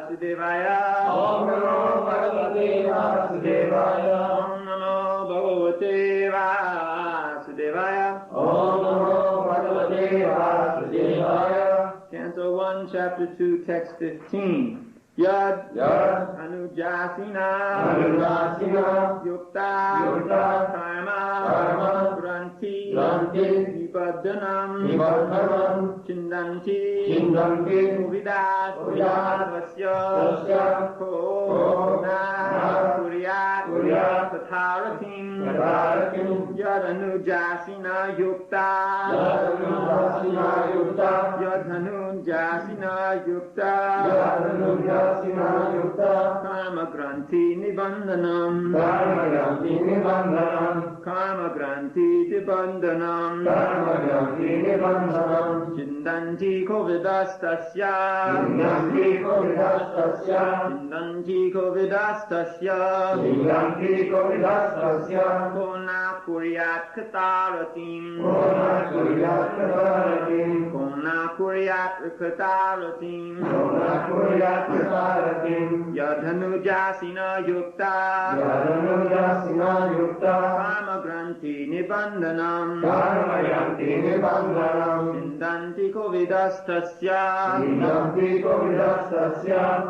Vasudevaya. Om Namo Bhagavate Vasudevaya. Om Namo Bhagavate Vasudevaya. Om Namo Bhagavate Vasudevaya. Canto 1, Chapter 2, Text 15. Yad Anujasina Yukta Karma Granti Nibadanam Chindanti Vidas Vasya Kona Kuryat Tatharatim Yad Anujasina Yukta Yad Anujasina Yukta Karma Granti Nibandanam Karma Granti Nibandanam Chindanti Kovidastasya Chindanti Kovidastasya Kona Kuryat Kataratim Kona Kuryat Kataratim Yadhanujasina Yukta Karma Granti Nibandanam Chindanti Kovidastasya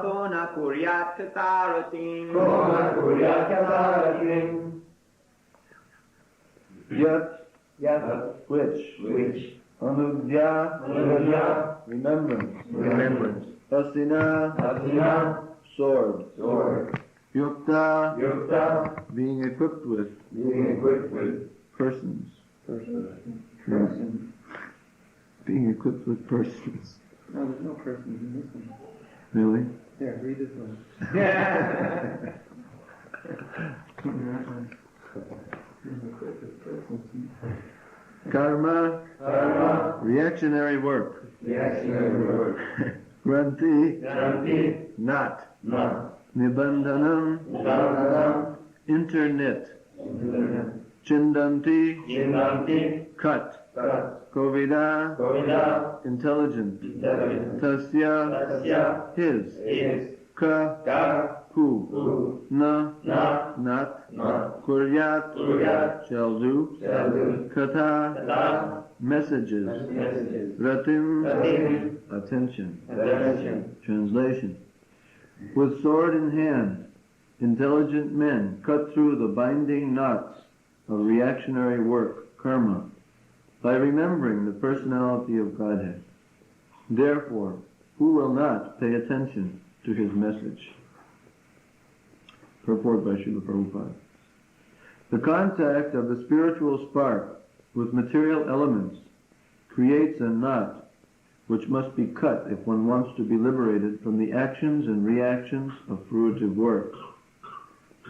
Kona Kuryat Kataratim Yat, which? Anudya, remembrance. Asina, sword. Yukta, being equipped with. Persons. Being equipped with persons. No, there's no persons in this one. Really? Here, read this one. Karma, reactionary work. Granti, not. Nibandhanam, internet. Chindanti, cut. Kovida, intelligent. Tasya, his. Ka, who. Na, not. Kuryat, shall do. Kata, messages. Ratim, attention. Translation. With sword in hand, intelligent men cut through the binding knots of reactionary work, karma, by remembering the personality of Godhead. Therefore, who will not pay attention to his message? Purport by Srila Prabhupada. The contact of the spiritual spark with material elements creates a knot which must be cut if one wants to be liberated from the actions and reactions of fruitive work.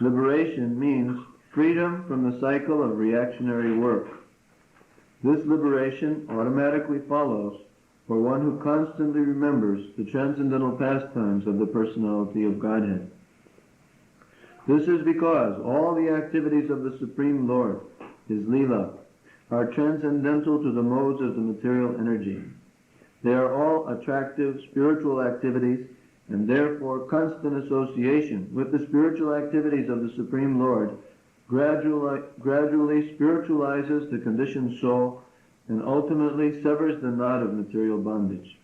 Liberation means freedom from the cycle of reactionary work. This liberation automatically follows for one who constantly remembers the transcendental pastimes of the personality of Godhead. This is because all the activities of the Supreme Lord, His Leela, are transcendental to the modes of the material energy. They are all attractive spiritual activities, and therefore constant association with the spiritual activities of the Supreme Lord gradually spiritualizes the conditioned soul and ultimately severs the knot of material bondage.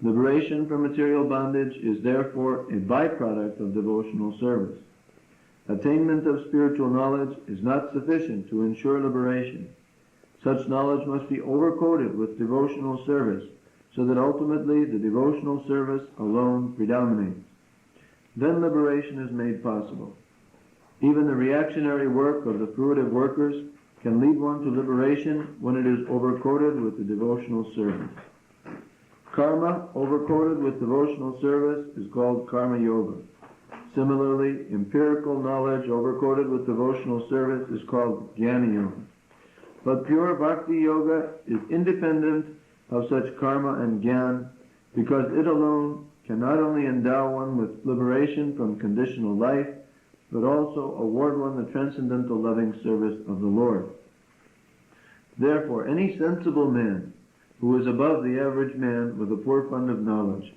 Liberation from material bondage is therefore a byproduct of devotional service. Attainment of spiritual knowledge is not sufficient to ensure liberation. Such knowledge must be overcoated with devotional service, so that ultimately the devotional service alone predominates. Then liberation is made possible. Even the reactionary work of the fruitive workers can lead one to liberation when it is overcoated with the devotional service. Karma overcoated with devotional service is called karma yoga. Similarly, empirical knowledge overcoated with devotional service is called jnana yoga. But pure bhakti yoga is independent of such karma and jnana, because it alone can not only endow one with liberation from conditional life, but also award one the transcendental loving service of the Lord. Therefore, any sensible man who is above the average man with a poor fund of knowledge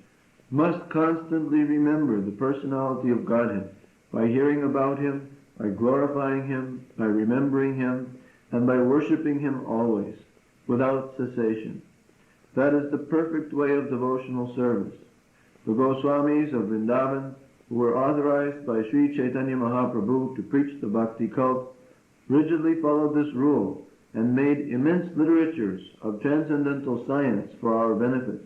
must constantly remember the personality of Godhead by hearing about Him, by glorifying Him, by remembering Him, and by worshipping Him always, without cessation. That is the perfect way of devotional service. The Goswamis of Vrindavan, who were authorized by Sri Chaitanya Mahaprabhu to preach the Bhakti cult, rigidly followed this rule and made immense literatures of transcendental science for our benefit.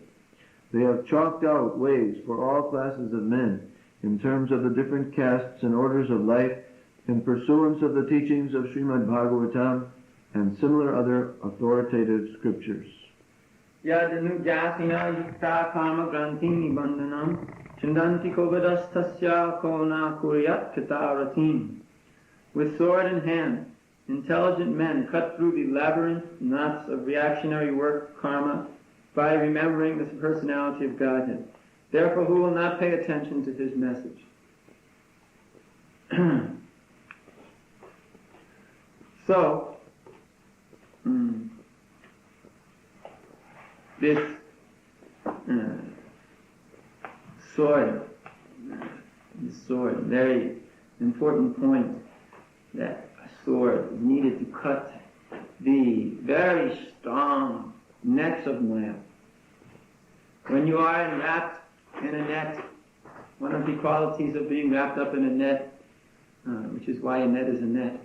They have chalked out ways for all classes of men in terms of the different castes and orders of life in pursuance of the teachings of Srimad Bhagavatam and similar other authoritative scriptures. Yadanu yukta karma granthini bandhanam chindanti kovadastasya kona kuryat kataratim. With sword in hand, intelligent men cut through the labyrinth knots of reactionary work, karma, by remembering the personality of Godhead. Therefore, who will not pay attention to his message? So, this sword, very important point, that a sword is needed to cut the very strong nets of Maya. When you are wrapped in a net, one of the qualities of being wrapped up in a net, which is why a net is a net,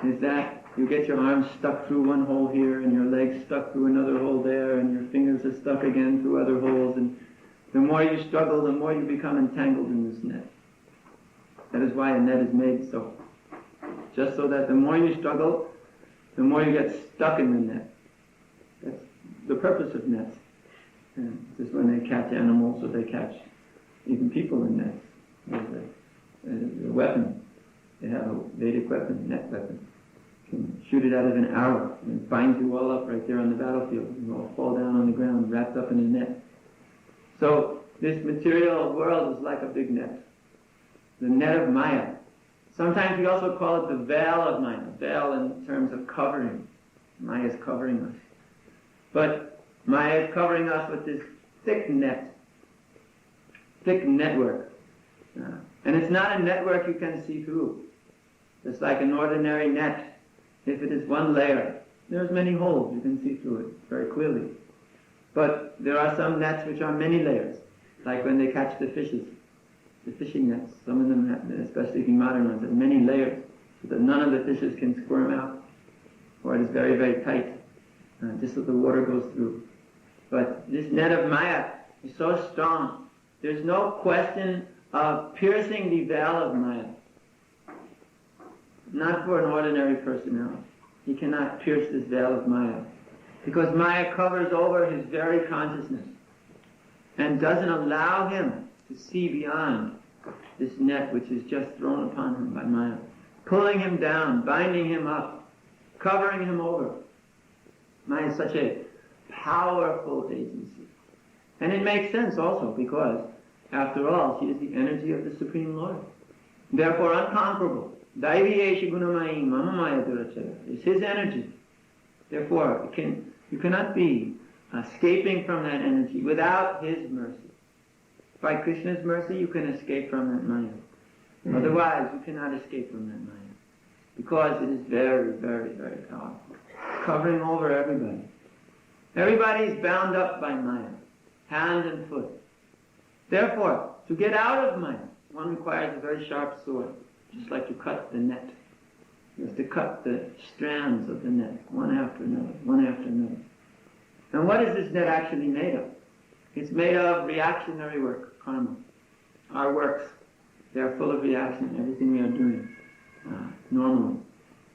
is that you get your arms stuck through one hole here and your legs stuck through another hole there and your fingers are stuck again through other holes, and the more you struggle, the more you become entangled in this net. That is why a net is made so. Just so that the more you struggle, the more you get stuck in the net. That's the purpose of nets. And this is when they catch animals, or they catch even people in nets. There's a weapon. They have a Vedic weapon, net weapon. You can shoot it out of an arrow, and it binds you all up right there on the battlefield. You all fall down on the ground, wrapped up in a net. So this material world is like a big net. The net of Maya. Sometimes we also call it the veil of Maya. Veil in terms of covering. Maya is covering us. But Maya is covering us with this thick net. Thick network. And it's not a network you can see through. It's like an ordinary net. If it is one layer, there's many holes. You can see through it very clearly. But there are some nets which are many layers. Like when they catch the fishes. The fishing nets, some of them have, especially the modern ones, have many layers, so that none of the fishes can squirm out, or it is very, very tight, just so the water goes through. But this net of Maya is so strong, there's no question of piercing the veil of Maya. Not for an ordinary personality. He cannot pierce this veil of Maya, because Maya covers over his very consciousness, and doesn't allow him to see beyond this net which is just thrown upon him by Maya, pulling him down, binding him up, covering him over. Maya is such a powerful agency. And it makes sense also, because after all, she is the energy of the Supreme Lord. Therefore unconquerable. Daivi esha gunamayi mama maya durachaya. It's his energy. Therefore, you cannot be escaping from that energy without his mercy. By Krishna's mercy, you can escape from that Maya. Otherwise, you cannot escape from that Maya. Because it is very, very, very powerful. Covering over everybody. Everybody is bound up by Maya, hand and foot. Therefore, to get out of Maya, one requires a very sharp sword, just like to cut the net. You have to cut the strands of the net, one after another, one after another. And what is this net actually made of? It's made of reactionary work, karma. Our works, they are full of reaction, everything we are doing, normally.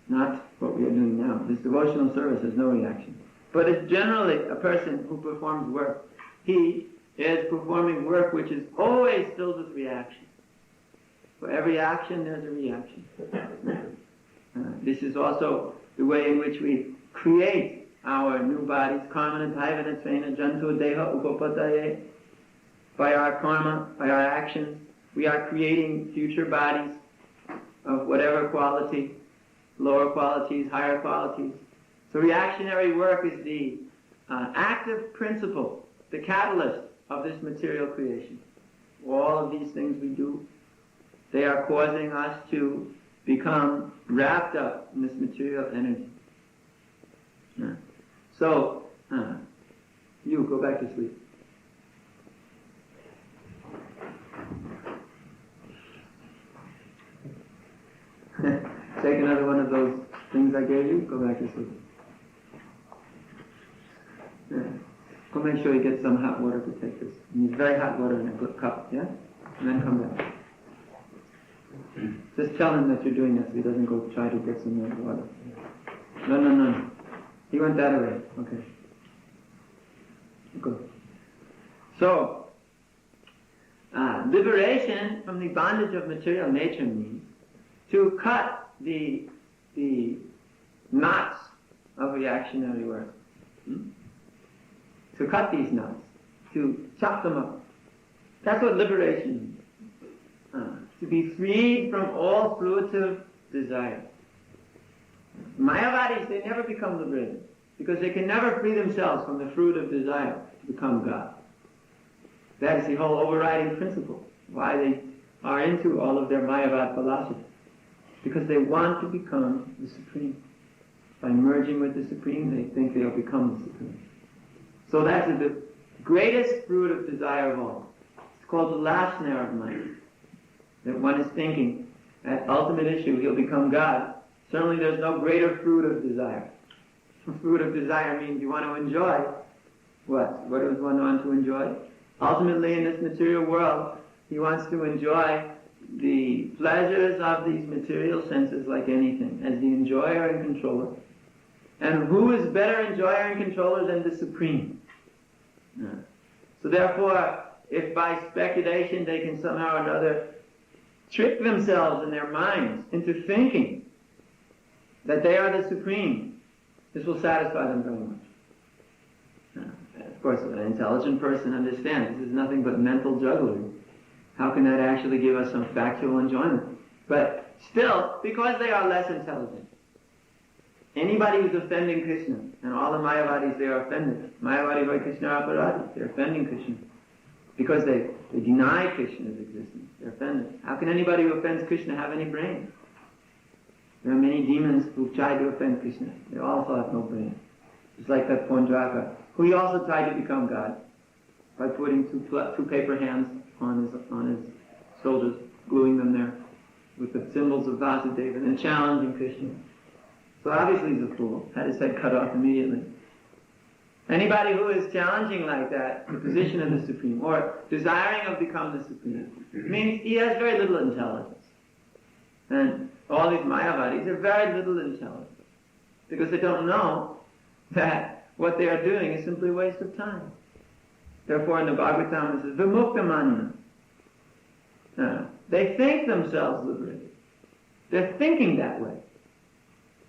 Not what we are doing now. This devotional service has no reaction. But it's generally a person who performs work. He is performing work which is always filled with reaction. For every action, there's a reaction. This is also the way in which we create our new bodies, karma bhayavana svena jantu deha upapataye. By our karma, by our actions, we are creating future bodies of whatever quality, lower qualities, higher qualities. So reactionary work is the active principle, the catalyst of this material creation. all these things we do, they are causing us to become wrapped up in this material energy. So, you go back to sleep. Take another one of those things I gave you, go back to sleep. Go make sure you get some hot water to take this. You need very hot water in a good cup, yeah? And then come back. Just tell him that you're doing this so he doesn't go try to get some more water. No. He went that way. Okay. Good. So, liberation from the bondage of material nature means to cut the knots of reactionary work. To cut these knots, to chop them up. That's what liberation means. To be freed from all fruitive desire. Mayavadis, they never become liberated because they can never free themselves from the fruit of desire to become God. That is the whole overriding principle, why they are into all of their Mayavad philosophy. Because they want to become the Supreme. By merging with the Supreme, they think they'll become the Supreme. So that's the greatest fruit of desire of all. It's called the last snare of mind. That one is thinking, at ultimate issue, he'll become God. Certainly there's no greater fruit of desire. Fruit of desire means you want to enjoy what? What does one want to enjoy? Ultimately in this material world, he wants to enjoy the pleasures of these material senses like anything, as the enjoyer and controller. And who is better enjoyer and controller than the Supreme? So therefore, if by speculation they can somehow or another trick themselves in their minds into thinking that they are the Supreme, this will satisfy them very much. Of course, an intelligent person understands this is nothing but mental jugglery. How can that actually give us some factual enjoyment? But still, because they are less intelligent, anybody who's offending Krishna, and all the Mayavadis, they are offended. Mayavadi by Krishna aparadi, they're offending Krishna. Because they deny Krishna's existence, they're offended. How can anybody who offends Krishna have any brain? There are many demons who tried to offend Krishna. They also have no brain. Just like that Pondraka, who he also tried to become God by putting two paper hands on his shoulders, gluing them there with the symbols of Vasudeva, and then challenging Krishna. So obviously he's a fool. Had his head cut off immediately. Anybody who is challenging like that the position of the Supreme, or desiring to become the Supreme, means he has very little intelligence. And all these Mayavadis are very little intelligent, because they don't know that what they are doing is simply a waste of time. Therefore in the Bhagavatam it says, Vimukta manna. They think themselves liberated. They're thinking that way.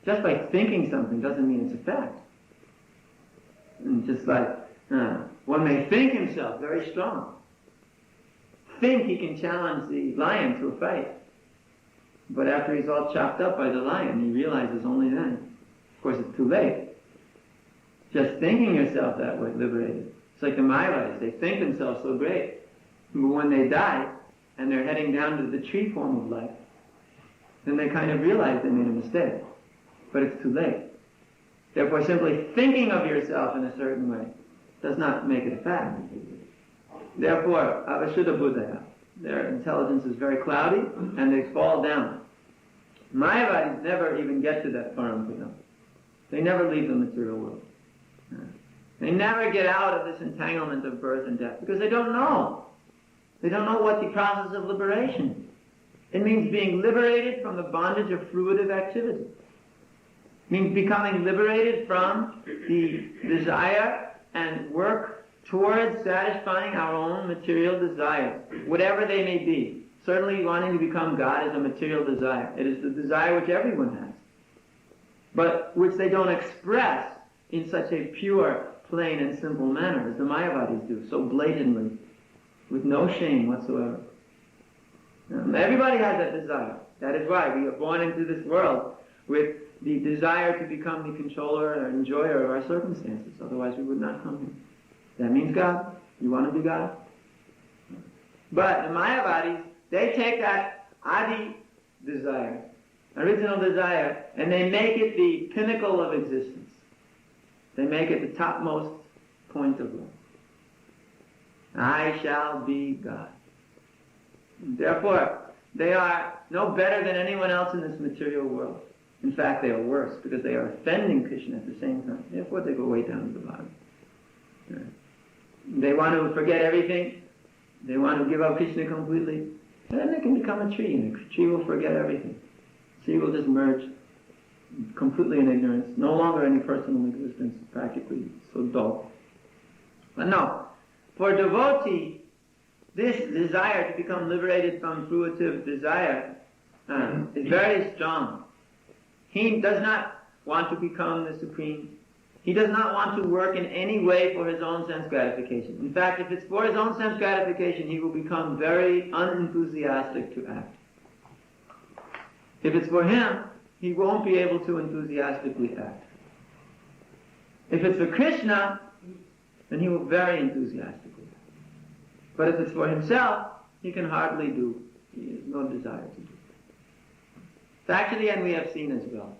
Just by thinking something doesn't mean it's a fact. And just like one may think himself very strong. Think he can challenge the lion to a fight. But after he's all chopped up by the lion, he realizes only then. Of course, it's too late. Just thinking yourself that way, liberated. It's like the Mayavadis. They think themselves so great. But when they die, and they're heading down to the tree form of life, then they kind of realize they made a mistake. But it's too late. Therefore, simply thinking of yourself in a certain way does not make it a fact. Therefore, avashuddha buddhaya, their intelligence is very cloudy, and they fall down. Mayavadis never even get to that param for them. They never leave the material world. They never get out of this entanglement of birth and death, because they don't know. They don't know what the process of liberation is. It means being liberated from the bondage of fruitive activity. It means becoming liberated from the desire and work towards satisfying our own material desires, whatever they may be. Certainly wanting to become God is a material desire. It is the desire which everyone has, but which they don't express in such a pure, plain and simple manner as the Mayavadis do, so blatantly, with no shame whatsoever. Everybody has that desire. That is why we are born into this world with the desire to become the controller or enjoyer of our circumstances. Otherwise we would not come here. That means God. You want to be God? But the Mayavadis, they take that Adi desire, original desire, and they make it the pinnacle of existence. They make it the topmost point of life. I shall be God. Therefore, they are no better than anyone else in this material world. In fact, they are worse because they are offending Krishna at the same time. Therefore, they go way down to the bottom. They want to forget everything. They want to give up Krishna completely. And then they can become a tree, and the tree will forget everything. The tree will just merge completely in ignorance. No longer any personal existence, practically so dull. But no, for a devotee, this desire to become liberated from fruitive desire is very strong. He does not want to become the supreme. He does not want to work in any way for his own sense gratification. In fact, if it's for his own sense gratification, he will become very unenthusiastic to act. If it's for him, he won't be able to enthusiastically act. If it's for Krishna, then he will very enthusiastically act. But if it's for himself, he can hardly do. He has no desire to do. Actually, and we have seen as well,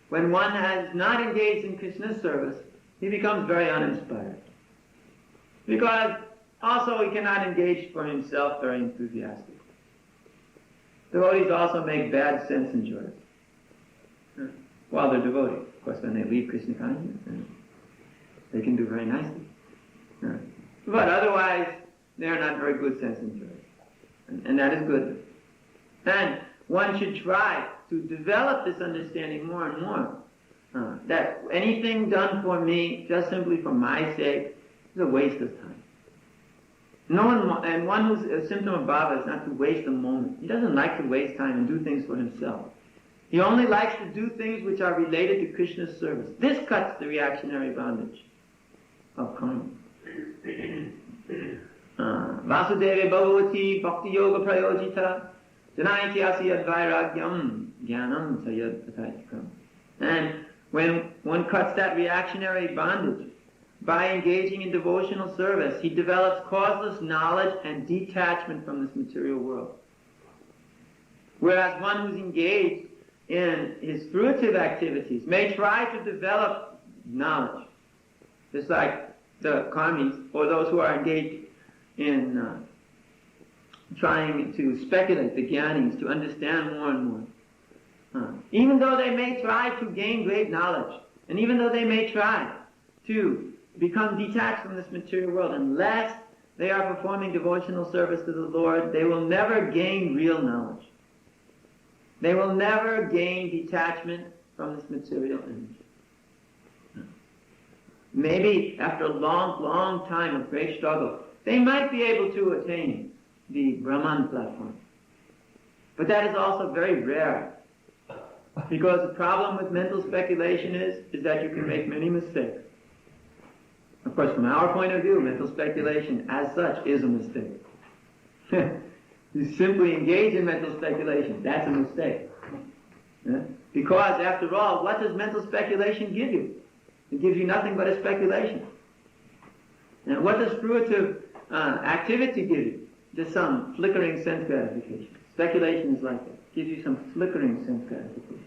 when one has not engaged in Krishna's service, he becomes very uninspired. Because also he cannot engage for himself very enthusiastically. Devotees also make bad sense enjoyers while they're devotees. Of course, when they leave Krishna consciousness, they can do very nicely. But otherwise, they are not very good sense enjoyers. And that is good. And one should try to develop this understanding more and more. That anything done for me, just simply for my sake, is a waste of time. And one who's a symptom of bhava is not to waste a moment. He doesn't like to waste time and do things for himself. He only likes to do things which are related to Krishna's service. This cuts the reactionary bondage of karma. Vasudeva bhavati bhakti yoga prayojita janayati asiyad vairagyam jnanam sayad pataitikam. And when one cuts that reactionary bondage by engaging in devotional service, he develops causeless knowledge and detachment from this material world. Whereas one who's engaged in his fruitive activities may try to develop knowledge, just like the karmis, or those who are engaged in trying to speculate, the jnanis, to understand more and more. Even though they may try to gain great knowledge, and even though they may try to become detached from this material world, unless they are performing devotional service to the Lord, they will never gain real knowledge. They will never gain detachment from this material image. Maybe after a long, long time of great struggle, they might be able to attain the Brahman platform. But that is also very rare. Because the problem with mental speculation is that you can make many mistakes. Of course, from our point of view, mental speculation as such is a mistake. You simply engage in mental speculation, that's a mistake. Because after all, what does mental speculation give you? It gives you nothing but a speculation. And what does fruitive activity give you? Just some flickering sense gratification. Speculation is like that. It gives you some flickering sense gratification.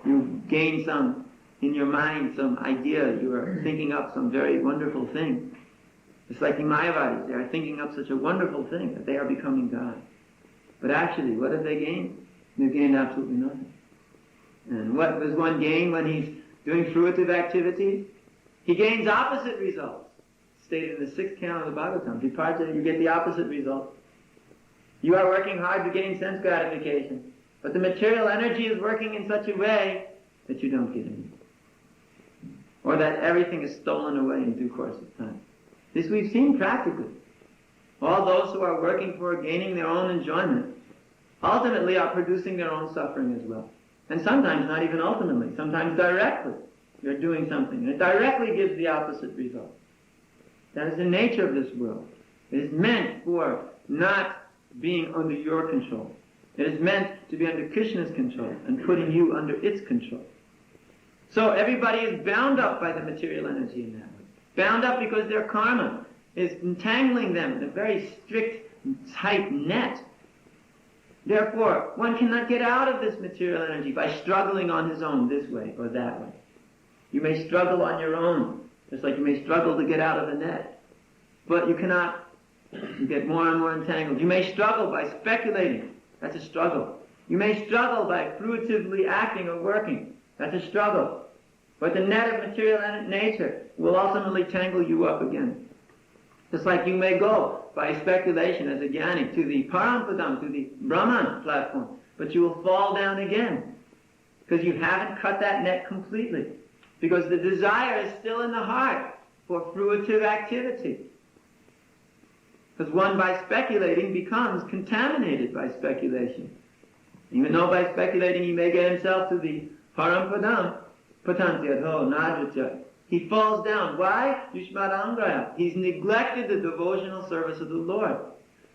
You gain some, in your mind, some idea. You are thinking up some very wonderful thing. It's like the Mayavadis. They are thinking up such a wonderful thing that they are becoming God. But actually, what have they gained? They've gained absolutely nothing. And what does one gain when he's doing fruitive activities? He gains opposite results. Stated in the 6th canto of the Bhagavatam. Viparta, you get the opposite result. You are working hard to gain sense gratification, but the material energy is working in such a way that you don't get any. Or that everything is stolen away in due course of time. This we've seen practically. All those who are working for gaining their own enjoyment ultimately are producing their own suffering as well. And sometimes not even ultimately, sometimes directly. You're doing something, and it directly gives the opposite result. That is the nature of this world. It is meant for not being under your control. It is meant to be under Krishna's control and putting you under its control. So everybody is bound up by the material energy in that way. Bound up because their karma is entangling them in a very strict tight net. Therefore, one cannot get out of this material energy by struggling on his own this way or that way. You may struggle on your own, just like you may struggle to get out of the net. But you cannot. You get more and more entangled. You may struggle by speculating. That's a struggle. You may struggle by fruitively acting or working. That's a struggle. But the net of material nature will ultimately tangle you up again. Just like you may go by speculation as a jnani to the Parampadam, to the Brahman platform, but you will fall down again because you haven't cut that net completely. Because the desire is still in the heart for fruitive activity. Because one by speculating becomes contaminated by speculation. Even though by speculating he may get himself to the Parampadam, Patantyadho, Nadracha, he falls down. Why? Yushmadangraya. He's neglected the devotional service of the Lord.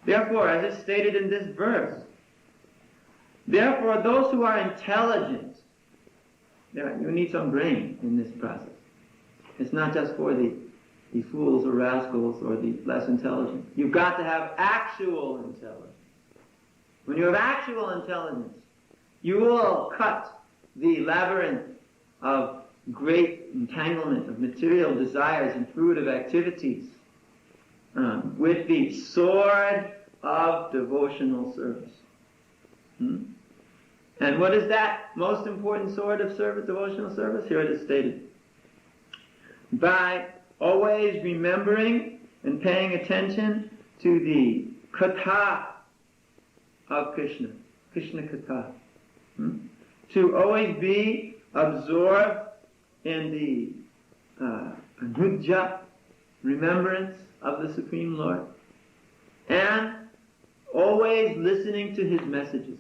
Therefore, as is stated in this verse, therefore those who are intelligent, you need some brain in this process. It's not just for the fools or rascals or the less intelligent. You've got to have actual intelligence. When you have actual intelligence, you will cut the labyrinth of great entanglement of material desires and fruitive activities with the sword of devotional service. And what is that most important sword of service, devotional service? Here it is stated. By always remembering and paying attention to the katha of Krishna, Krishna katha. To always be absorbed in the anujja, remembrance of the Supreme Lord, and always listening to his messages.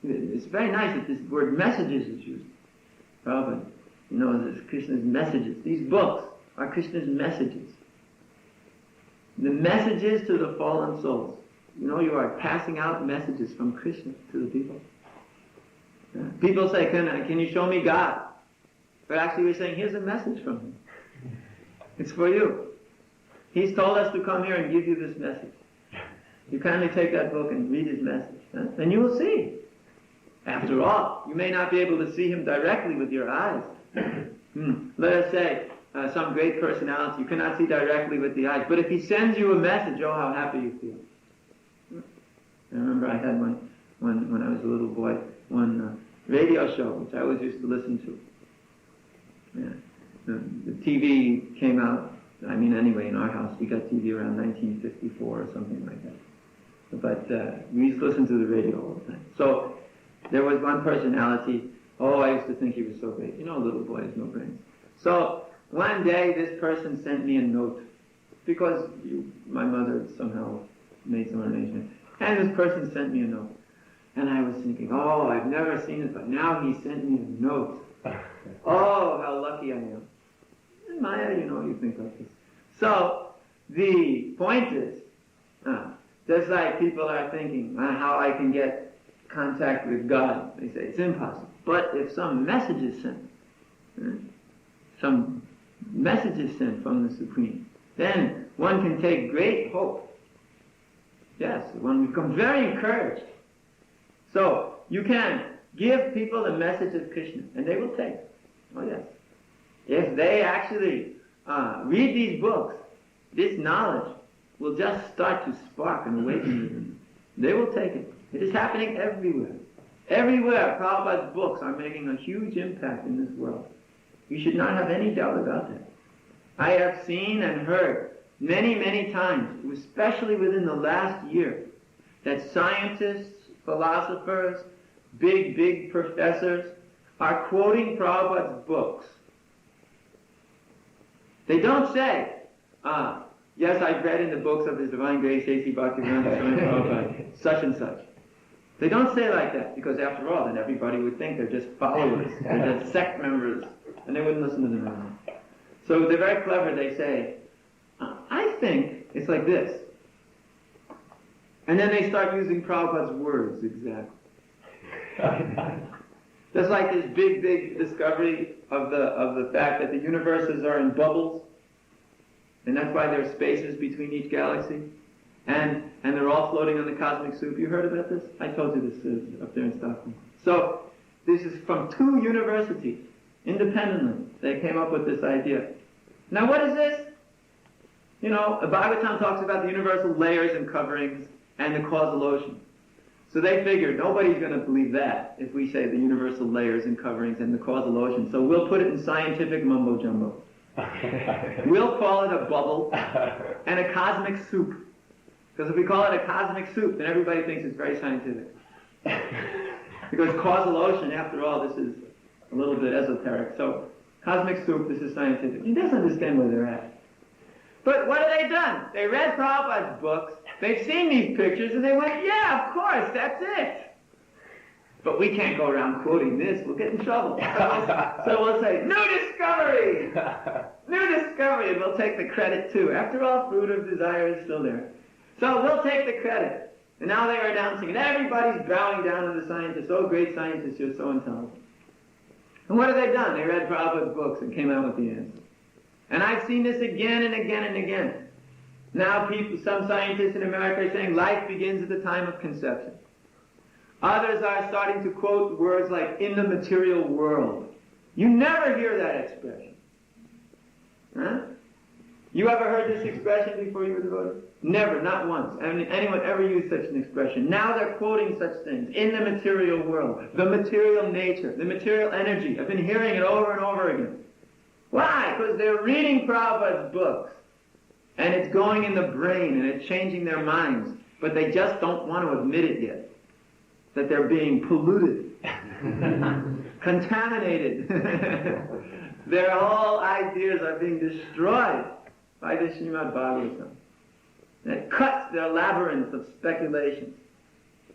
It's very nice that this word messages is used. Prabhupada, this Krishna's messages. These books are Krishna's messages. The messages to the fallen souls. You are passing out messages from Krishna to the people. People say, can you show me God? But actually we're saying, here's a message from him. It's for you. He's told us to come here and give you this message. You kindly take that book and read his message. Then you will see. After all, you may not be able to see him directly with your eyes. Let us say, some great personality you cannot see directly with the eyes. But if he sends you a message, oh, how happy you feel. I remember I had when I was a little boy, one radio show, which I always used to listen to. The TV came out, anyway, in our house, we got TV around 1954 or something like that. But we used to listen to the radio all the time. So there was one personality, I used to think he was so great. Little boy has no brains. So one day this person sent me a note, because my mother somehow made some arrangement. And this person sent me a note. And I was thinking, I've never seen it, but now he sent me a note. Oh, how lucky I am. And Maya, you think like this. So, the point is, just like people are thinking how I can get contact with God, they say it's impossible. But if some message is sent, from the Supreme, then one can take great hope. Yes, one becomes very encouraged. So, you can give people the message of Krishna, and they will take it. Oh yes. If they actually read these books, this knowledge will just start to spark and awaken them. They will take it. It is happening everywhere. Everywhere, Prabhupada's books are making a huge impact in this world. You should not have any doubt about that. I have seen and heard many, many times, especially within the last year, that scientists, philosophers, big professors are quoting Prabhupada's books. They don't say, yes, I've read in the books of His Divine Grace, A.C. Bhaktivedanta Swami Prabhupada, such and such. They don't say like that, because after all, then everybody would think they're just followers, they're just sect members, and they wouldn't listen to them anymore. So they're very clever. They say, I think it's like this. And then they start using Prabhupada's words exactly. Just like this big discovery of the fact that the universes are in bubbles, and that's why there are spaces between each galaxy. And they're all floating on the cosmic soup. You heard about this? I told you this up there in Stockholm. So this is from 2 universities, independently. They came up with this idea. Now what is this? You know, Bhagavatam talks about the universal layers and coverings and the causal ocean. So they figured nobody's going to believe that if we say the universal layers and coverings and the causal ocean. So we'll put it in scientific mumbo-jumbo. We'll call it a bubble and a cosmic soup. Because if we call it a cosmic soup, then everybody thinks it's very scientific. Because causal ocean, after all, this is a little bit esoteric. So cosmic soup, this is scientific. He doesn't understand where they're at. But what have they done? They read Prabhupada's books, they've seen these pictures, and they went, yeah, of course, that's it. But we can't go around quoting this, we'll get in trouble. So we'll say, new discovery! New discovery, and we'll take the credit too. After all, fruit of desire is still there. So we'll take the credit. And now they are announcing, and everybody's bowing down to the scientists. Oh, great scientists, you're so intelligent. And what have they done? They read Prabhupada's books and came out with the answer. And I've seen this again and again and again. Now some scientists in America are saying life begins at the time of conception. Others are starting to quote words like, in the material world. You never hear that expression. Huh? You ever heard this expression before you were devoted? Never, not once. I mean, anyone ever used such an expression? Now they're quoting such things. In the material world, the material nature, the material energy. I've been hearing it over and over again. Why? Because they're reading Prabhupada's books, and it's going in the brain, and it's changing their minds, but they just don't want to admit it yet, that they're being polluted, contaminated. Their whole ideas are being destroyed by the Srimad Bhagavatam. It cuts their labyrinth of speculations.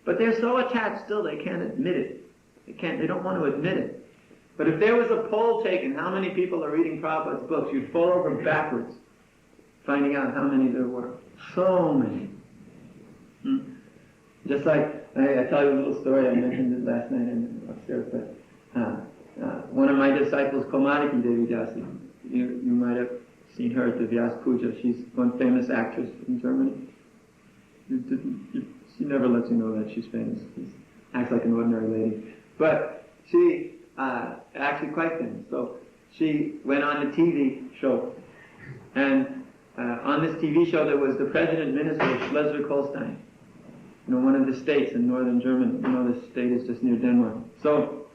But they're so attached still they can't admit it. They don't want to admit it. But if there was a poll taken, how many people are reading Prabhupada's books, you'd fall over backwards, finding out how many there were. So many. Just like, I tell you a little story, I mentioned it last night upstairs, but one of my disciples, Komariki Devi Dasi, you might have seen her at the Vyas Puja. She's one famous actress in Germany. She never lets you know that she's famous. She acts like an ordinary lady. But she actually quite famous. So she went on the TV show, and on this TV show there was the president minister of Schleswig-Holstein, one of the states in northern Germany. The state is just near Denmark. So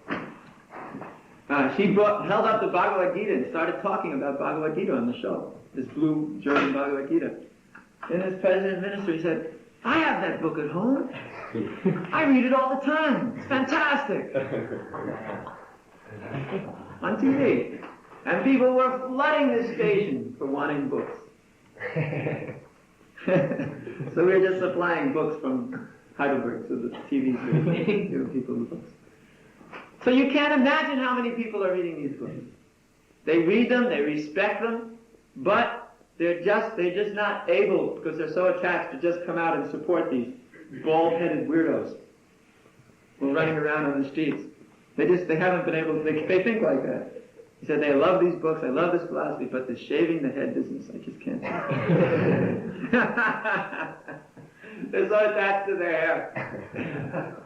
she held up the Bhagavad Gita and started talking about Bhagavad Gita on the show, this blue German Bhagavad Gita. And as president minister, he said, I have that book at home. I read it all the time. It's fantastic. On TV. And people were flooding this station for wanting books. So we were just supplying books from Heidelberg to the TV station, giving people the books. So you can't imagine how many people are reading these books. They read them, they respect them, but they're just not able, because they're so attached, to just come out and support these bald-headed weirdos who are running around on the streets. They haven't been able to, they think like that. He said, they love these books, I love this philosophy, but the shaving the head business, I just can't do. They're so attached to their hair.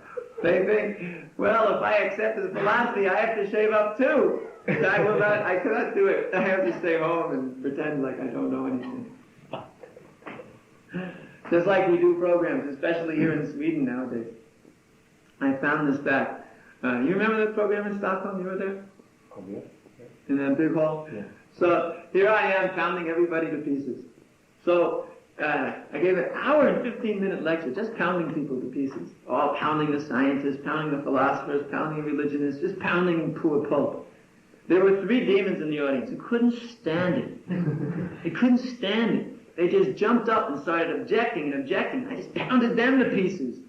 They think, well, if I accept this philosophy, I have to shave up too. I cannot do it. I have to stay home and pretend like I don't know anything. Just like we do programs, especially here in Sweden nowadays. I found this back. You remember that program in Stockholm? You were there? Oh, yeah. In that big hall? Yeah. So here I am pounding everybody to pieces. So I gave an hour and 15-minute lecture just pounding people to pieces. All pounding the scientists, pounding the philosophers, pounding the religionists, just pounding them to a pulp. There were 3 demons in the audience who couldn't stand it. They couldn't stand it. They just jumped up and started objecting and objecting. I just pounded them to pieces.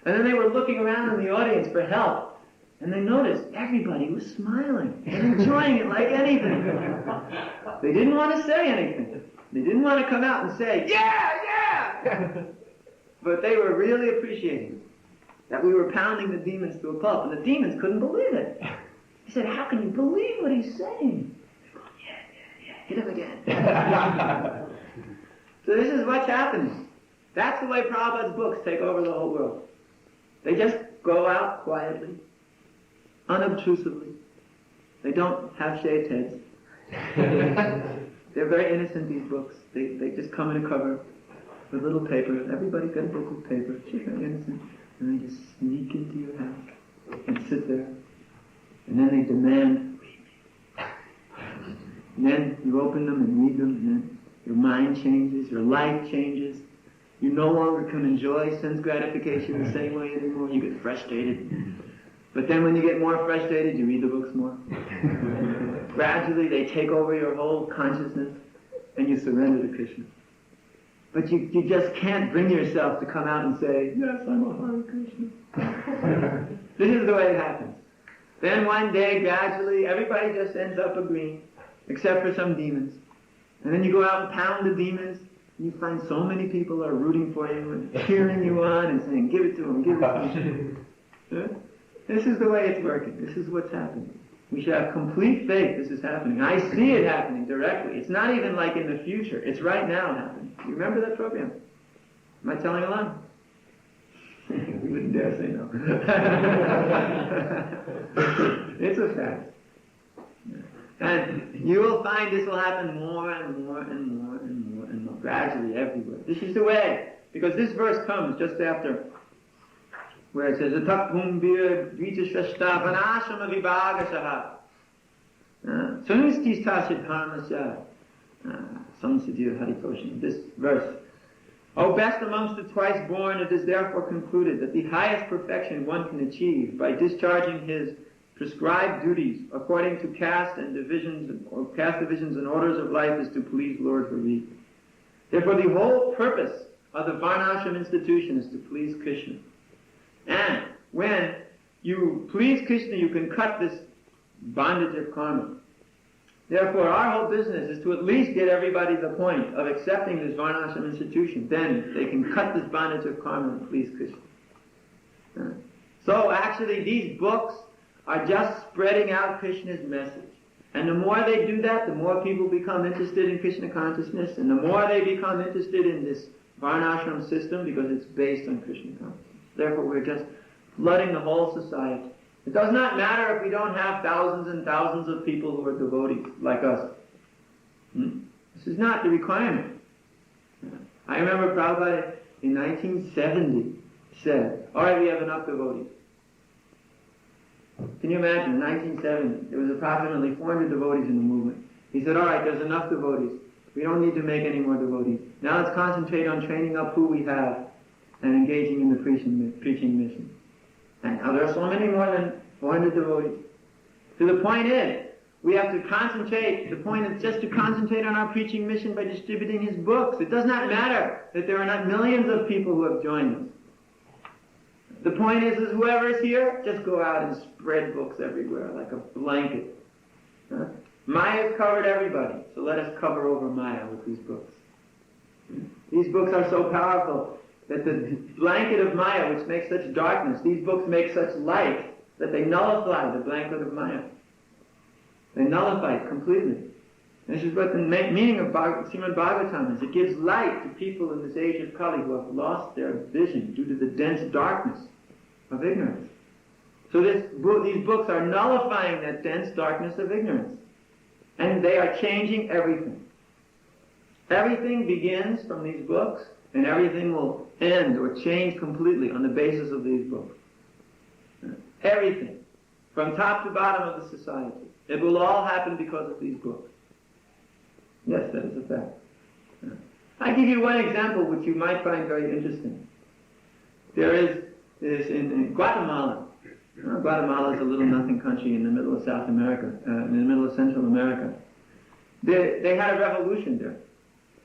And then they were looking around in the audience for help. And they noticed everybody was smiling and enjoying it like anything. They didn't want to say anything. They didn't want to come out and say, yeah! But they were really appreciating that we were pounding the demons to a pulp. And the demons couldn't believe it. He said, how can you believe what he's saying? Yeah, hit him again. So this is what's happening. That's the way Prabhupada's books take over the whole world. They just go out quietly, unobtrusively. They don't have shaved heads. They're very innocent, these books. They just come in a cover with little paper. Everybody's got a book with paper. It's very innocent. And they just sneak into your house and sit there. And then they demand, read me. And then you open them and read them, and then your mind changes, your life changes. You no longer can enjoy sense gratification the same way anymore. You get frustrated. But then when you get more frustrated, you read the books more. Gradually, they take over your whole consciousness, and you surrender to Krishna. But you just can't bring yourself to come out and say, yes, I'm a Hare Krishna. This is the way it happens. Then one day, gradually, everybody just ends up agreeing, except for some demons. And then you go out and pound the demons, and you find so many people are rooting for you and cheering you on and saying, give it to him, give it to him. This is the way it's working. This is what's happening. We should have complete faith this is happening. I see it happening directly. It's not even like in the future. It's right now happening. You remember that program? Am I telling a lie? We wouldn't dare say no. It's a fact. And you will find this will happen more and more and more and more and more, gradually everywhere. This is the way. Because this verse comes just after where it says, Atakpumbir Dvitashashta Vanashama Vibhagasaha Sunustistasya Dharmasya Samsiddhir Harikoshan. This verse. O best amongst the twice born, it is therefore concluded that the highest perfection one can achieve by discharging his prescribed duties according to caste divisions and orders of life is to please Lord Hari. Therefore the whole purpose of the Varnashram institution is to please Krishna. And when you please Krishna, you can cut this bondage of karma. Therefore, our whole business is to at least get everybody to the point of accepting this Varnashram institution. Then they can cut this bondage of karma and please Krishna. So actually, these books are just spreading out Krishna's message. And the more they do that, the more people become interested in Krishna consciousness, and the more they become interested in this Varnashram system because it's based on Krishna consciousness. Therefore, we're just flooding the whole society. It does not matter if we don't have thousands and thousands of people who are devotees like us. This is not the requirement. I remember Prabhupada in 1970 said, all right, we have enough devotees. Can you imagine, in 1970, there was approximately 400 devotees in the movement. He said, all right, there's enough devotees. We don't need to make any more devotees. Now let's concentrate on training up who we have and engaging in the preaching mission. And now there are so many more than 400 devotees. So the point is, we have to concentrate. The point is just to concentrate on our preaching mission by distributing his books. It does not matter that there are not millions of people who have joined us. The point is whoever is here, just go out and spread books everywhere like a blanket. Maya has covered everybody, so let us cover over Maya with these books. These books are so powerful that the blanket of Maya, which makes such darkness, these books make such light that they nullify the blanket of Maya. They nullify it completely. This is what the meaning of Srimad Bhagavatam is. It gives light to people in this age of Kali who have lost their vision due to the dense darkness of ignorance. So these books are nullifying that dense darkness of ignorance. And they are changing everything. Everything begins from these books, and everything will end or change completely on the basis of these books. Everything. From top to bottom of the society. It will all happen because of these books. Yes, that is a fact. I give you one example which you might find very interesting. There is in Guatemala. Guatemala is a little nothing country in the middle of South America, in the middle of Central America. They had a revolution there.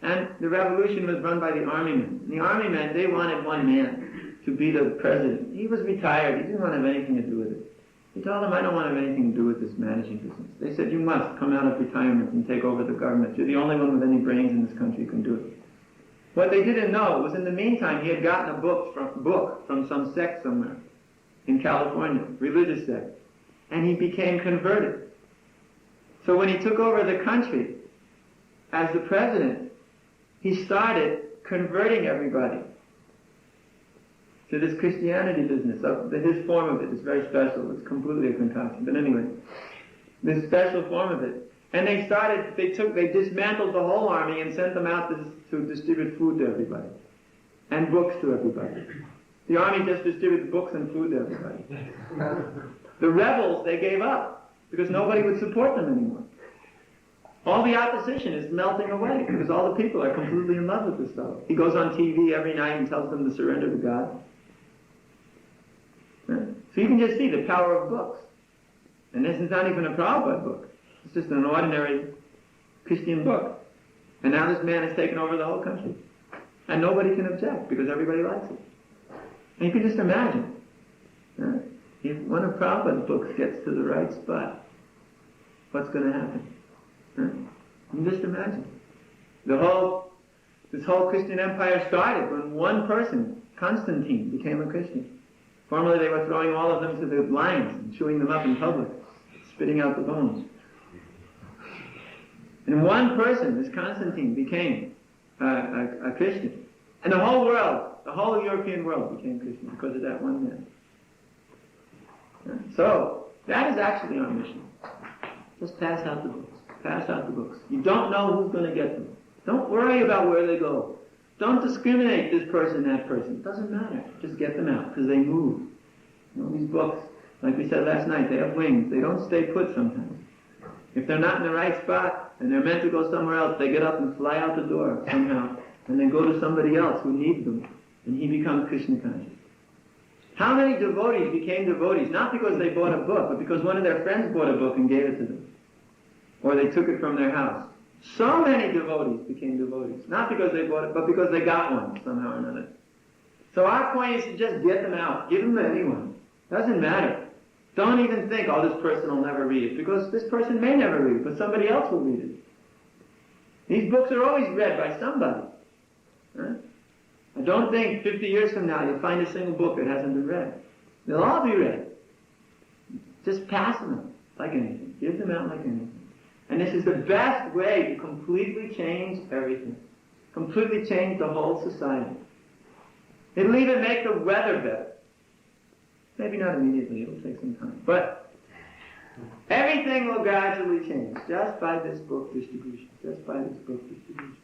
And the revolution was run by the army men. And the army men, they wanted one man to be the president. He was retired. He didn't want to have anything to do with it. He told them, I don't want to have anything to do with this managing business. They said, you must come out of retirement and take over the government. You're the only one with any brains in this country who can do it. What they didn't know was in the meantime, he had gotten a book from some sect somewhere in California, religious sect. And he became converted. So when he took over the country as the president, he started converting everybody to this Christianity business. His form of it is very special. It's completely a concoction. But anyway, this special form of it. And they dismantled the whole army and sent them out to distribute food to everybody. And books to everybody. The army just distributed books and food to everybody. The rebels, they gave up because nobody would support them anymore. All the opposition is melting away because all the people are completely in love with this fellow. He goes on TV every night and tells them to surrender to God. So you can just see the power of books. And this is not even a Prabhupada book. It's just an ordinary Christian book. And now this man has taken over the whole country. And nobody can object because everybody likes it. And you can just imagine, if one of Prabhupada's books gets to the right spot, what's going to happen? You can just imagine. This whole Christian empire started when one person, Constantine, became a Christian. Formerly they were throwing all of them to the lions and chewing them up in public, spitting out the bones. And one person, this Constantine, became a Christian. And the whole world, the whole European world became Christian because of that one man. So, that is actually our mission. Just pass out the books. Pass out the books. You don't know who's going to get them. Don't worry about where they go. Don't discriminate this person, that person. It doesn't matter. Just get them out because they move. These books, like we said last night, they have wings. They don't stay put sometimes. If they're not in the right spot and they're meant to go somewhere else, they get up and fly out the door somehow and then go to somebody else who needs them and he becomes Krishna conscious. How many devotees became devotees? Not because they bought a book, but because one of their friends bought a book and gave it to them. Or they took it from their house. So many devotees became devotees. Not because they bought it, but because they got one somehow or another. So our point is to just get them out. Give them to anyone. Doesn't matter. Don't even think, oh, this person will never read it. Because this person may never read it, but somebody else will read it. These books are always read by somebody. I don't think 50 years from now you'll find a single book that hasn't been read. They'll all be read. Just pass them out like anything. Give them out like anything. And this is the best way to completely change everything. Completely change the whole society. It'll even make the weather better. Maybe not immediately, it'll take some time. But everything will gradually change just by this book distribution. Just by this book distribution.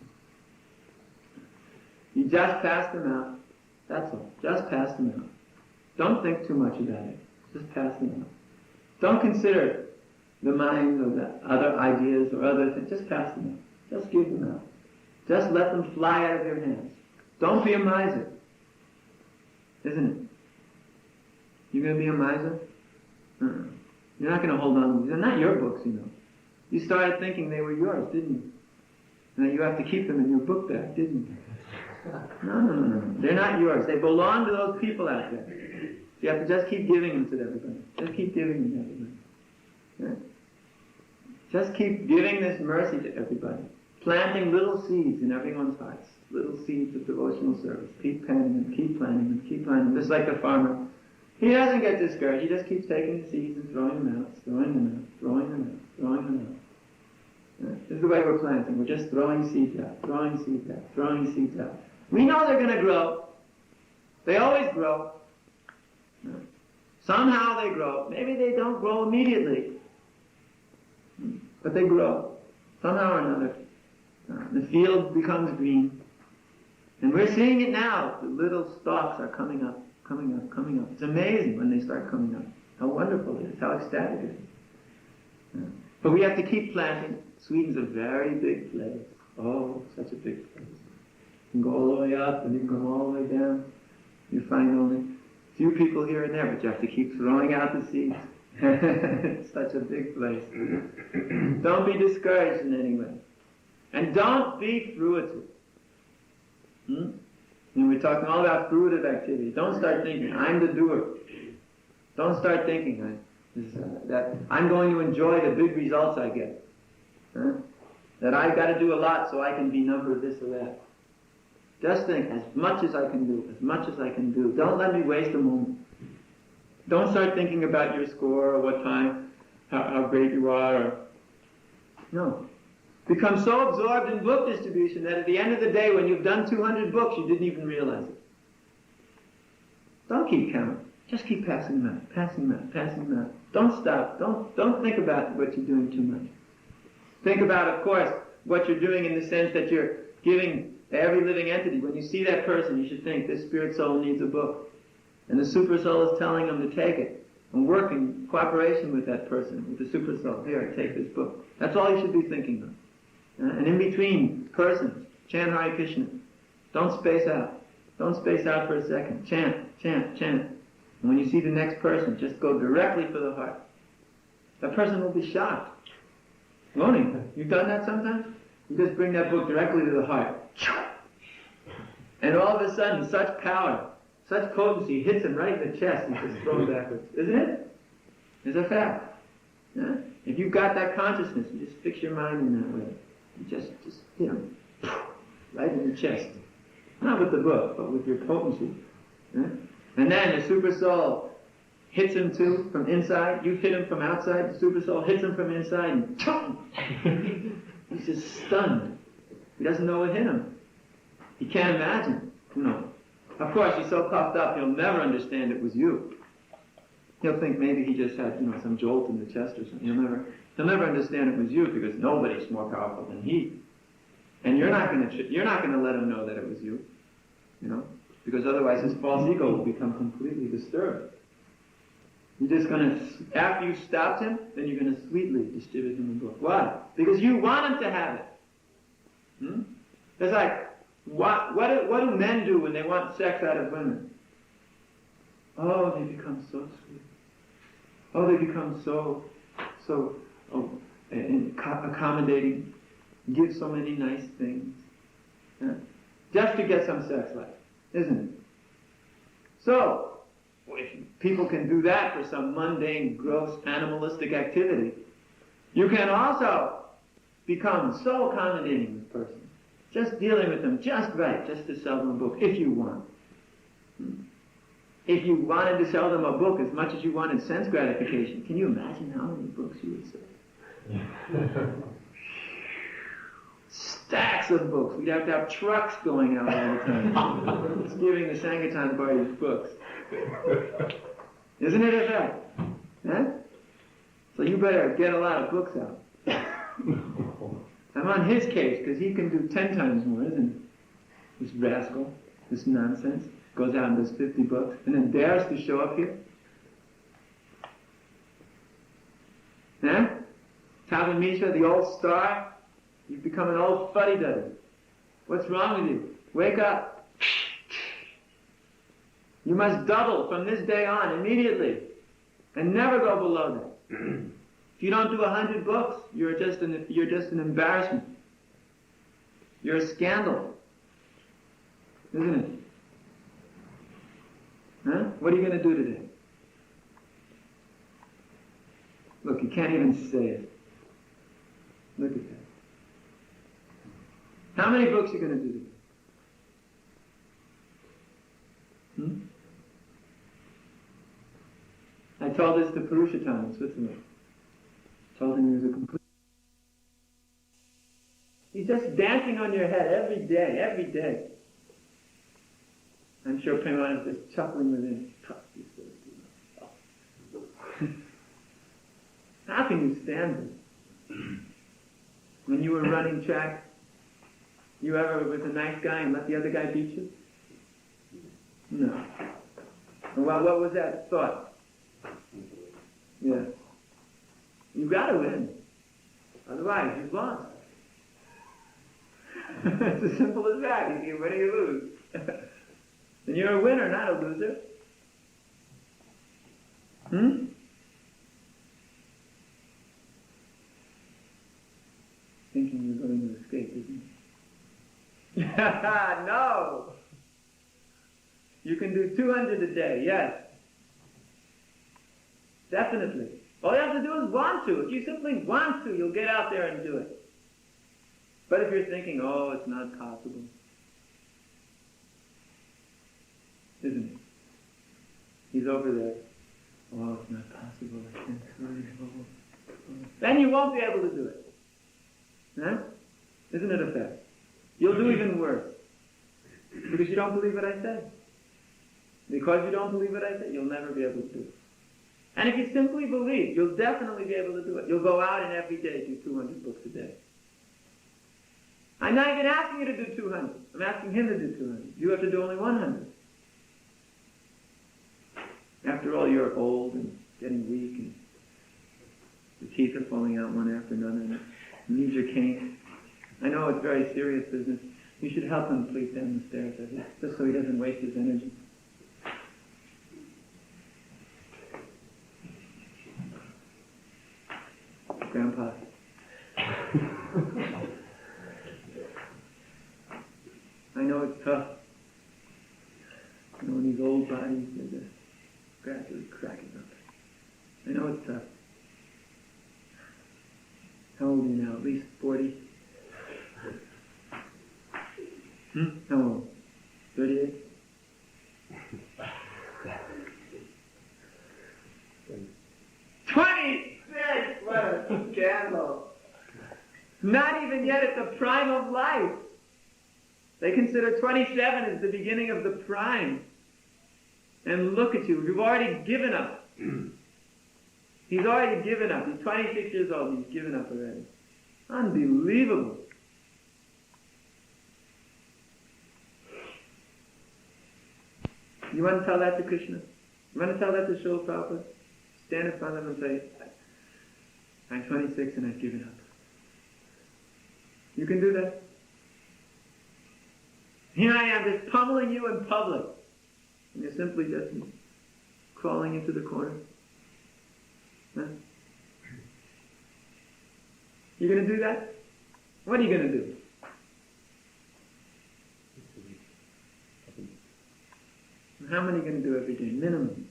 You just pass them out. That's all. Just pass them out. Don't think too much about it. Just pass them out. Don't consider the mind or the other ideas or other things. Just pass them out. Just give them out. Just let them fly out of your hands. Don't be a miser. Isn't it? You're going to be a miser? You're not going to hold on to them. They're not your books, you know. You started thinking they were yours, didn't you? Now you have to keep them in your book bag, didn't you? No. They're not yours. They belong to those people out there. So you have to just keep giving them to everybody. Just keep giving them to everybody. Yeah? Just keep giving this mercy to everybody. Planting little seeds in everyone's hearts. Little seeds of devotional service. Keep planting them, keep planting them, keep planting them. Just like the farmer. He doesn't get discouraged. He just keeps taking the seeds and throwing them out, throwing them out, throwing them out, throwing them out. Yeah? This is the way we're planting. We're just throwing seeds out, throwing seeds out, throwing seeds out. We know they're going to grow. They always grow. Yeah? Somehow they grow. Maybe they don't grow immediately. But they grow. Somehow or another. The field becomes green. And we're seeing it now. The little stalks are coming up, coming up, coming up. It's amazing when they start coming up. How wonderful it is. How ecstatic it is. Yeah. But we have to keep planting. Sweden's a very big place. Oh, such a big place. You can go all the way up and you can come all the way down. You find only a few people here and there, but you have to keep throwing out the seeds. It's such a big place. Don't be discouraged in any way. And don't be fruitive. And we're talking all about fruitive activity. Don't start thinking, I'm the doer. Don't start thinking that I'm going to enjoy the big results I get. That I've got to do a lot so I can be numbered this or that. Just think, as much as I can do, as much as I can do. Don't let me waste a moment. Don't start thinking about your score or what time, how great you are. No. Become so absorbed in book distribution that at the end of the day, when you've done 200 books, you didn't even realize it. Don't keep count. Just keep passing them out, passing them out, passing them out. Don't stop. Don't think about what you're doing too much. Think about, of course, what you're doing in the sense that you're giving to every living entity. When you see that person, you should think, this spirit soul needs a book. And the super soul is telling them to take it. And work in cooperation with that person, with the super soul. Here, take this book. That's all you should be thinking of. And in between persons, chant Hare Krishna. Don't space out. Don't space out for a second. Chant, chant, chant. And when you see the next person, just go directly for the heart. That person will be shocked. Won't he? You've done that sometimes? You just bring that book directly to the heart. And all of a sudden, such power, such potency hits him right in the chest and just thrown backwards. Isn't it? It's a fact. Yeah? If you've got that consciousness, you just fix your mind in that way. You just hit him right in the chest. Not with the book, but with your potency. Yeah? And then the super soul hits him too from inside. You hit him from outside. The super soul hits him from inside and he's just stunned. He doesn't know what hit him. He can't imagine. Of course, he's so puffed up, he'll never understand it was you. He'll think maybe he just had, some jolt in the chest or something. He'll never understand it was you because nobody's more powerful than he. And you're not going to let him know that it was you, because otherwise his false ego will become completely disturbed. You're just going to, after you've stopped him, then you're going to sweetly distribute him a book. Why? Because you want him to have it. It's like, what do men do when they want sex out of women? Oh, they become so sweet. Oh, they become so accommodating, give so many nice things. Yeah? Just to get some sex life, isn't it? So, if people can do that for some mundane, gross, animalistic activity, you can also become so accommodating with a person. Just dealing with them just right, just to sell them a book, if you want. If you wanted to sell them a book as much as you wanted sense gratification, can you imagine how many books you would sell? Stacks of books. We'd have to have trucks going out all the time. Just giving the Sankirtan parties books. Isn't it a fact? Huh? So you better get a lot of books out. I'm on his case, because he can do 10 times more, isn't he? This rascal, this nonsense, goes out and does 50 books, and then dares to show up here. Huh? Talmud Misha, the old star, you've become an old fuddy-duddy. What's wrong with you? Wake up. You must double from this day on, immediately, and never go below that. If you don't do 100 books, you're just an embarrassment. You're a scandal, isn't it? Huh? What are you going to do today? Look, you can't even say it. Look at that. How many books are you going to do today? I told this to Purushottam in Switzerland. Told him he was a complete... He's just dancing on your head every day. I'm sure Prema is just chuckling within. How can you stand this? When you were running track, you ever was a nice guy and let the other guy beat you? No. Well, what was that thought? Yeah. You gotta win. Otherwise, you've lost. It's as simple as that. You either win or you lose. And you're a winner, not a loser. Thinking you're going to escape, isn't it? No! You can do 200 a day, yes. Definitely. All you have to do is want to. If you simply want to, you'll get out there and do it. But if you're thinking, oh, it's not possible, isn't it? He's over there. Oh, it's not possible. I can't hurry. Then you won't be able to do it. Huh? Isn't it a fact? You'll do even worse. Because you don't believe what I said. Because you don't believe what I say, you'll never be able to do it. And if you simply believe, you'll definitely be able to do it. You'll go out and every day do 200 books a day. I'm not even asking you to do 200. I'm asking him to do 200. You have to do only 100. After all, you're old and getting weak, and the teeth are falling out one after another, and you need your cane. I know it's very serious business. You should help him please down the stairs, just so he doesn't waste his energy. Grandpa. I know it's tough. You know, in these old bodies, they're just gradually cracking up. I know it's tough. How old are you now? At least 40? How old? 38? What a scandal. Not even yet at the prime of life. They consider 27 as the beginning of the prime. And look at you, you've already given up. He's already given up. He's 26 years old and he's given up already. Unbelievable. You want to tell that to Krishna? You want to tell that to Srila Prabhupada? Stand in front of him and say, I'm 26 and I've given up. You can do that. Here I am just pummeling you in public. And you're simply just crawling into the corner. Huh? You going to do that? What are you going to do? How many are you going to do every day? Minimum.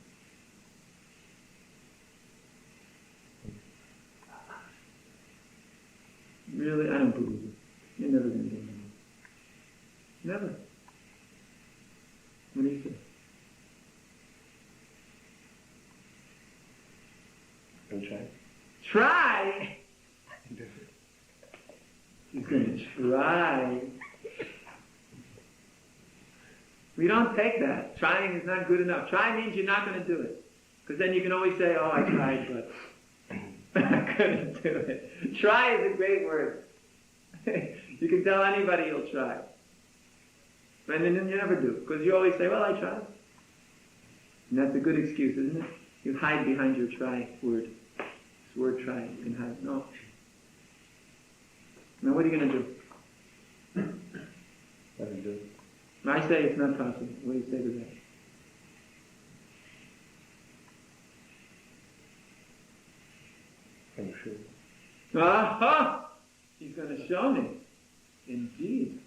Really? I don't believe it. You're never going to do it. Never. What do you say? Go try. Try? He's going to try. We don't take that. Trying is not good enough. Try means you're not going to do it. Because then you can always say, oh, I tried, but I couldn't do it. Try is a great word. You can tell anybody you'll try. And then you never do. Because you always say, well, I tried. And that's a good excuse, isn't it? You hide behind your try word. This word try, you can hide. No. Now what are you going to do? Nothing to do. I say it's not possible. What do you say to that? I'm sure. Aha! He's going to show me. Indeed.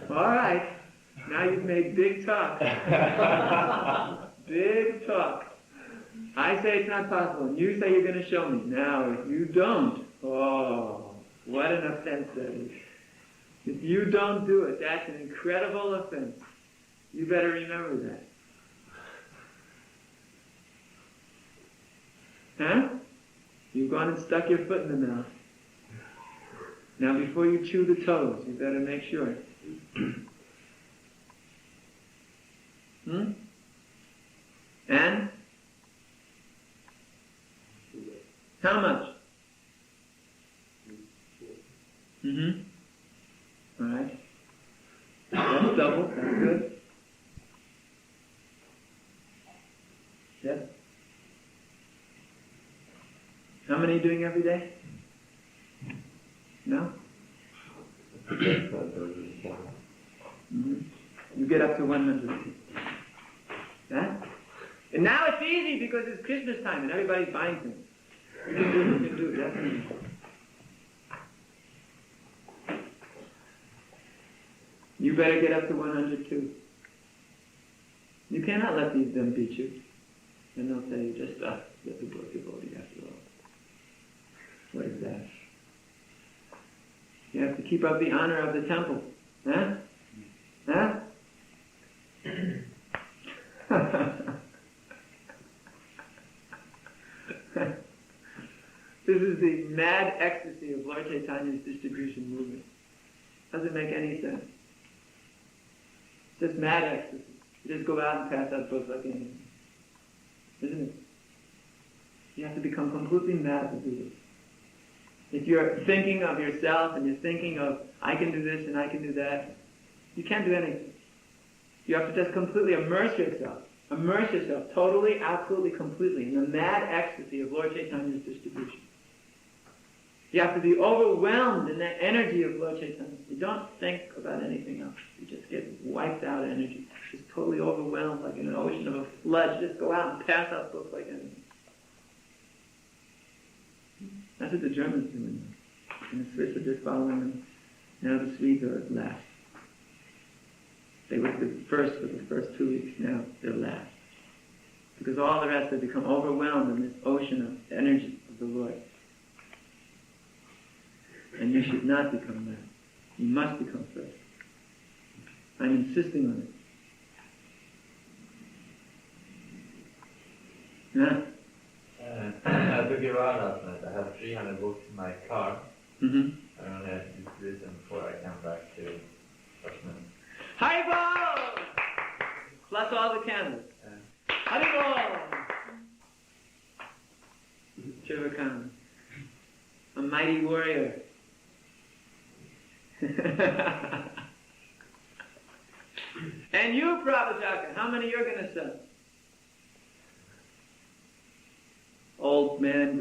All right. Now you've made big talk. Big talk. I say it's not possible, and you say you're going to show me. Now, if you don't, oh, what an offense that is. If you don't do it, that's an incredible offense. You better remember that. Huh? You've gone and stuck your foot in the mouth. Now before you chew the toes, you better make sure. And? How much? All right. That's double. That's good. Yes. How many are you doing every day? No? You get up to 100. Yeah? And now it's easy because it's Christmas time and everybody's buying things. You can do it, definitely. You better get up to 100 too. You cannot let them beat you. And they'll say, just get the book devotee after all. What is that? You have to keep up the honor of the temple. Huh? Huh? This is the mad ecstasy of Lord Chaitanya's distribution movement. Doesn't make any sense. It's just mad ecstasy. He just go out and pass out books like anything. Isn't it? You have to become completely mad to do this. If you're thinking of yourself and you're thinking of, I can do this and I can do that, you can't do anything. You have to just completely immerse yourself totally, absolutely, completely in the mad ecstasy of Lord Chaitanya's distribution. You have to be overwhelmed in that energy of Lord Chaitanya. You don't think about anything else. You just get wiped out energy. Just totally overwhelmed like in an ocean of a flood. You just go out and pass out books like anything. That's what the Germans do now. And the Swiss are just following them. Now the Swedes are last. They were the first for the first 2 weeks. Now they're last. Because all the rest have become overwhelmed in this ocean of energy of the Lord. And you should not become that. You must become first. I'm insisting on it. Yeah? I took it around last night. I have 300 books in my car. Mm-hmm. I only had to do this before I come back to Rushman. Haribol! Plus all the candles. Haribol! Chivakam. A mighty warrior. And you, Prabhujaka, how many you're going to sell? Old man,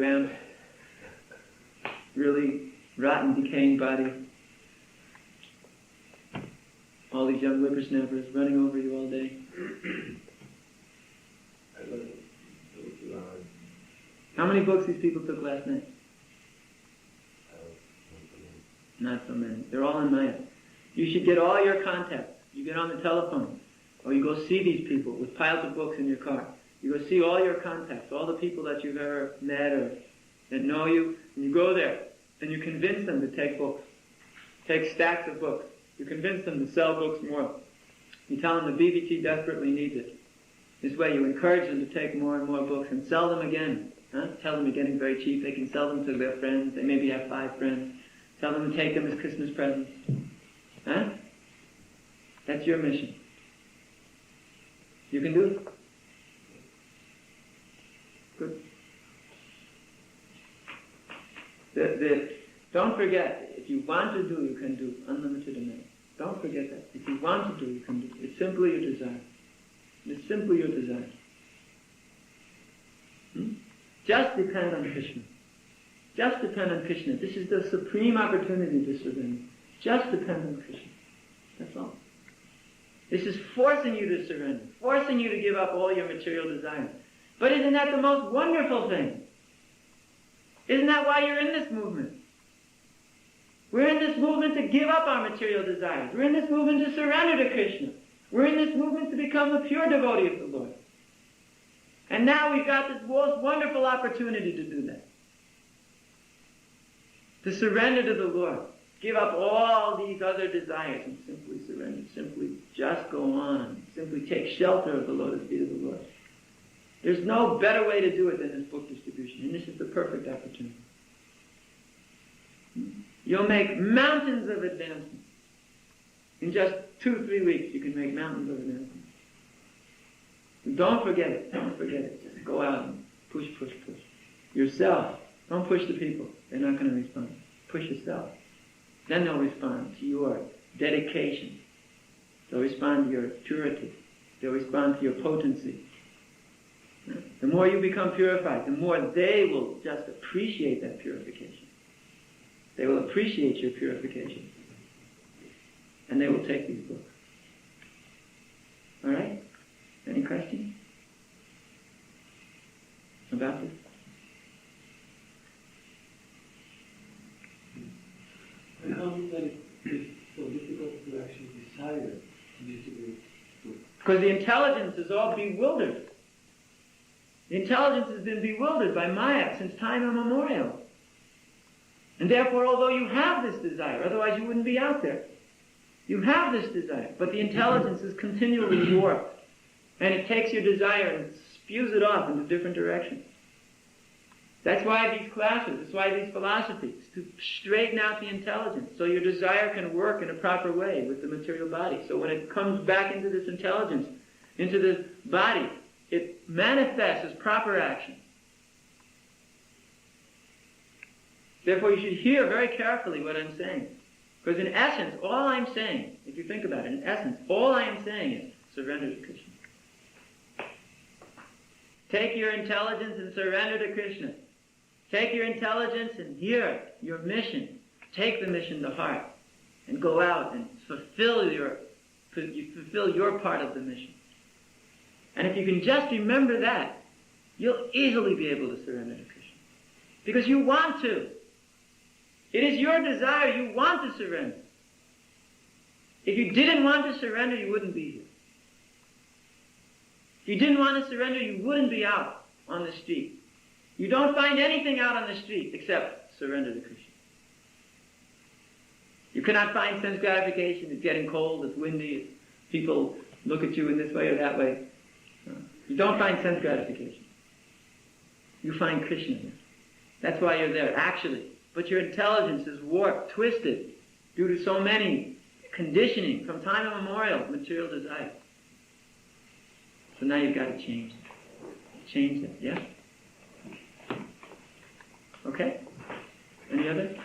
really rotten, decaying body. All these young whippersnappers running over you all day. How many books these people took last night? Not so many. They're all in Maya. You should get all your contacts. You get on the telephone, or you go see these people with piles of books in your car. You go see all your contacts, all the people that you've ever met or that know you, and you go there, and you convince them to take books. Take stacks of books. You convince them to sell books more. You tell them the BBT desperately needs it. This way you encourage them to take more and more books and sell them again. Tell them you're getting very cheap. They can sell them to their friends. They maybe have 5 friends. Tell them to take them as Christmas presents. That's your mission. You can do it. Good. Don't forget, if you want to do, you can do. Unlimited amount. Don't forget that. If you want to do, you can do. It's simply your desire. It's simply your desire. Just depend on Krishna. Just depend on Krishna. This is the supreme opportunity to surrender. Just depend on Krishna. That's all. This is forcing you to surrender, forcing you to give up all your material desires. But isn't that the most wonderful thing? Isn't that why you're in this movement? We're in this movement to give up our material desires. We're in this movement to surrender to Krishna. We're in this movement to become a pure devotee of the Lord. And now we've got this most wonderful opportunity to do that. To surrender to the Lord. Give up all these other desires and simply surrender. Simply just go on. Simply take shelter of the lotus feet of the Lord. There's no better way to do it than this book distribution. And this is the perfect opportunity. You'll make mountains of advancement. In just 2-3 weeks, you can make mountains of advancement. And don't forget it. Don't forget it. Just go out and push. Yourself. Don't push the people. They're not going to respond. Push yourself. Then they'll respond to your dedication. They'll respond to your purity. They'll respond to your potency. The more you become purified, the more they will just appreciate that purification. They will appreciate your purification. And they will take these books. All right? Any questions about this? How is that it's so difficult to actually decide to distribute books? Because the intelligence is all bewildered. The intelligence has been bewildered by Maya since time immemorial. And therefore, although you have this desire, otherwise you wouldn't be out there. You have this desire, but the intelligence is continually warped. And it takes your desire and spews it off into different directions. That's why these classes, that's why these philosophies, to straighten out the intelligence, so your desire can work in a proper way with the material body. So when it comes back into this intelligence, into the body, it manifests as proper action. Therefore, you should hear very carefully what I'm saying. Because in essence, all I'm saying, if you think about it, in essence, all I am saying is surrender to Krishna. Take your intelligence and surrender to Krishna. Take your intelligence and hear your mission. Take the mission to heart and go out and fulfill your part of the mission. And if you can just remember that, you'll easily be able to surrender to Krishna. Because you want to. It is your desire. You want to surrender. If you didn't want to surrender, you wouldn't be here. If you didn't want to surrender, you wouldn't be out on the street. You don't find anything out on the street except surrender to Krishna. You cannot find sense gratification. It's getting cold, it's windy, people look at you in this way or that way. You don't find sense gratification. You find Krishna there. That's why you're there, actually. But your intelligence is warped, twisted, due to so many conditioning from time immemorial, material desire. So now you've got to change that. Change that, yeah? Okay? Any other?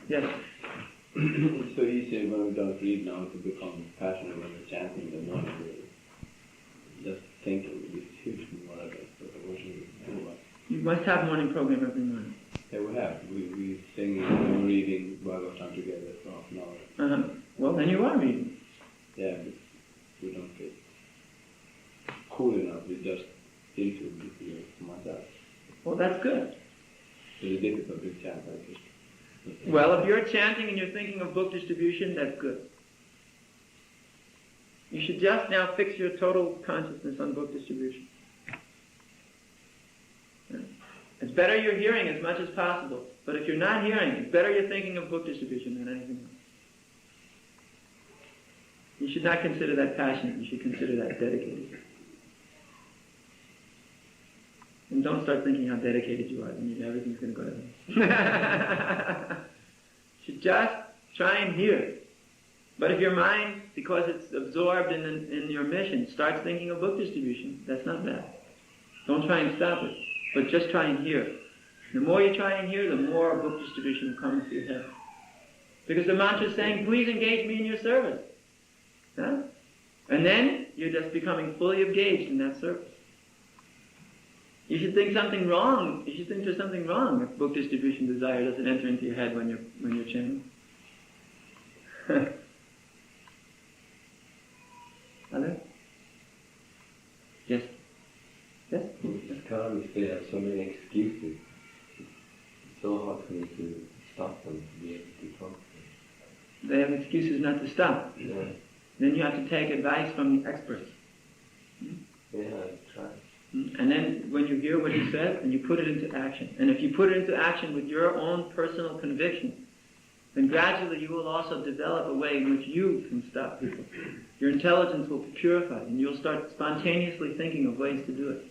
Yes? It's so easy when we don't read now to become passionate when we're chanting the morning. Just thinking is huge more of it. You must have morning program every morning. Yeah, we have. We sing and reading Bhagavad Gita together for half an hour. Well, then you are reading. Yeah, but we don't get cool enough. We just into it for myself. Well, that's good. It's difficult to chant like this. Well, if you're chanting and you're thinking of book distribution, that's good. You should just now fix your total consciousness on book distribution. It's better you're hearing as much as possible. But if you're not hearing, it's better you're thinking of book distribution than anything else. You should not consider that passionate. You should consider that dedicated. And don't start thinking how dedicated you are. Then everything's going to go to hell. You should just try and hear. But if your mind, because it's absorbed in your mission, starts thinking of book distribution, that's not bad. Don't try and stop it. But just try and hear. The more you try and hear, the more book distribution will come into your head. Because the mantra is saying, please engage me in your service. Huh? And then you're just becoming fully engaged in that service. You should think something wrong. You should think there's something wrong if book distribution desire doesn't enter into your head when you're chanting. Other? Yes? Yes? Just calm, they have so many excuses. It's so hard for me to stop them, to be able to talk to them. They have excuses not to stop. Yeah. Then you have to take advice from the experts. Yeah, I try. And then when you hear what he says, and you put it into action. And if you put it into action with your own personal conviction, then gradually you will also develop a way in which you can stop people. Your intelligence will be purified, and you'll start spontaneously thinking of ways to do it.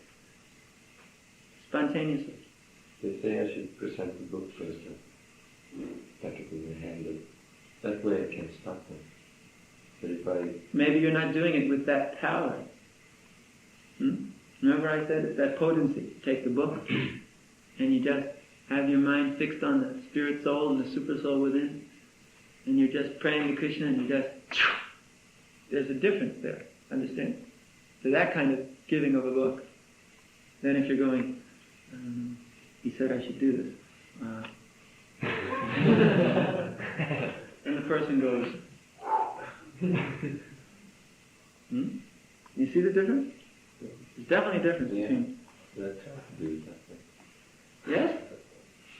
Spontaneously. They say I should present the book first and pack it in the hand. And that way I can stop them. But if I... Maybe you're not doing it with that power. Remember I said it's that potency. Take the book, and you just have your mind fixed on the spirit soul and the super soul within, and you're just praying to Krishna, and you just... There's a difference there, understand? So that kind of giving of a book. Then if you're going, he said I should do this. And the person goes, You see the difference? There's definitely a difference between... But I try to do it that way. Yes?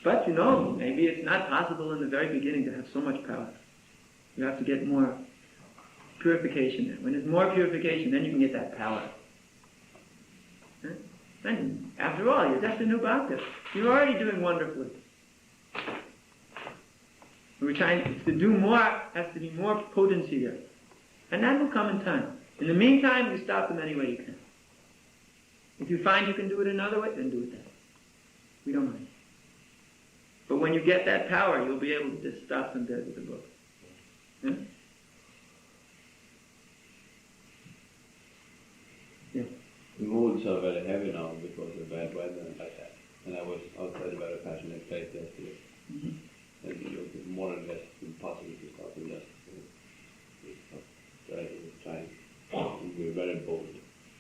But you know, maybe it's not possible in the very beginning to have so much power. You have to get more purification there. When there's more purification, then you can get that power. And after all, you're just a new bhakta. You're already doing wonderfully. We're trying to do more, has to be more potency there. And that will come in time. In the meantime, you stop them any way you can. If you find you can do it another way, then do it that way. We don't mind. But when you get that power, you'll be able to just stop them dead with the book. Yeah? moods are very heavy now because of bad weather and like that. And I was outside a very passionate place yesterday. Mhm. And it was more or less impossible to stop and just I was trying. And we were very bold.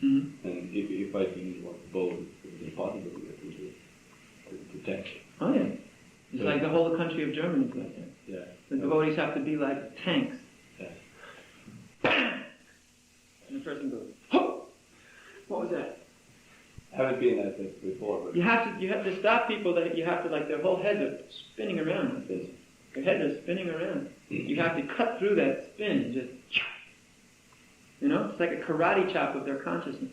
Mhm. And if I didn't want bold, it was impossible to protect. Oh yeah. It's like the whole country of Germany is like that. Yeah. The devotees have to be like tanks. Yeah. And the person goes, "Ho!" What was that? I haven't been at it before, but You have to stop people that you have to, like, their whole heads are spinning around like this. Their heads are spinning around. You have to cut through that spin and just, it's like a karate chop of their consciousness.